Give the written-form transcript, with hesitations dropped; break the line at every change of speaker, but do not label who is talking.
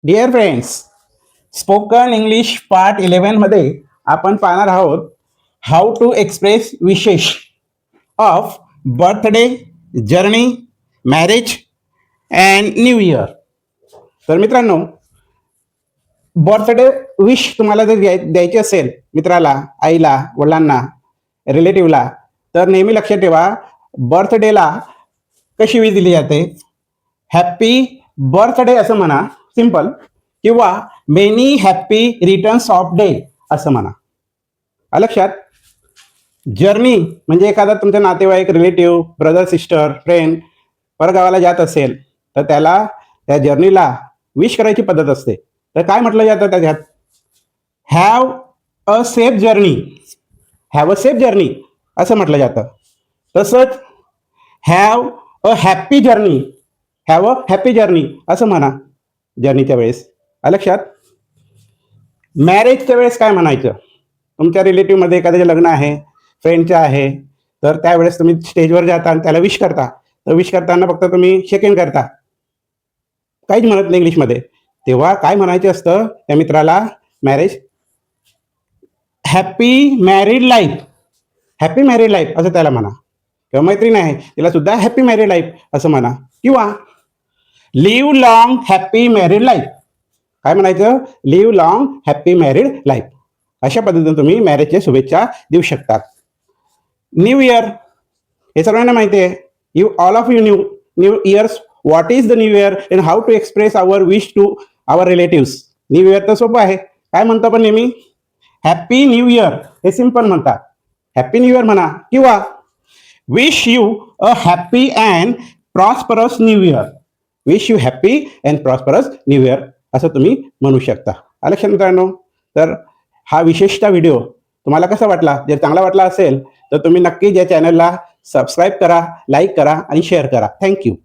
Dear friends, spoken English part 11 मध्ये आपण पाहणार आहोत how to express wishes of birthday, journey, marriage and new year. तर मित्रांनो, बर्थडे विश तुम्हाला जर द्यायची असेल मित्राला, आईला, वडिलांना, रिलेटिव्हला, तर नेहमी लक्षात ठेवा बर्थडेला कशी विश दिली जाते. हॅपी बर्थडे असं म्हणा, सिंपल, किंवा many happy returns of day असं म्हणा. लक्षात. जर्नी म्हणजे एखादा तुमचा नातेवाईक, रिलेटिव्ह, ब्रदर, सिस्टर, फ्रेंड परगावाला जात असेल तर त्याला त्या जर्नीला विश करायची पद्धत असते. तर काय म्हटलं जातं त्याच्यात? Have a safe journey. Have a safe journey असं म्हटलं जातं. तसंच have a happy journey, have a happy journey असं म्हणा जर्नीच्या वेळेस. लक्षात. मॅरेजच्या वेळेस काय म्हणायचं? तुमच्या रिलेटिव्हमध्ये एखाद्याचं लग्न आहे, फ्रेंडचं आहे, तर त्यावेळेस तुम्ही स्टेजवर जाता आणि त्याला विश करता. तर विश करताना फक्त तुम्ही शेक हँड करता, काहीच म्हणत नाही इंग्लिशमध्ये. तेव्हा काय म्हणायचं असतं त्या मित्राला? Marriage happy married life, happy married life असं त्याला म्हणा. किंवा मैत्रीण आहे तिला सुद्धा हॅपी मॅरिड लाईफ असं म्हणा. किंवा live long happy married life. काय म्हणायचं? Live long happy married life. अशा पद्धतीने तुम्ही मॅरेजच्या शुभेच्छा देऊ शकता. न्यू इयर हे सर्वांना माहिती आहे. You all of you new new years. What is the new year and how to express our wish to our relatives. New year तर सोपं आहे. काय म्हणतो आपण नेहमी? हॅपी न्यू इयर हे सिंपल म्हणतात. हॅपी न्यू इयर म्हणा. किंवा wish you a happy and prosperous new year. Wish you happy and prosperous new year असं तुम्ही म्हणू शकता. लक्षात मित्रांनो. तर हा विशेषता व्हिडिओ तुम्हाला कसा वाटला? जर चांगला वाटला असेल तर तुम्ही नक्की या चॅनलला सबस्क्राईब करा, लाईक करा आणि शेअर करा. थँक्यू.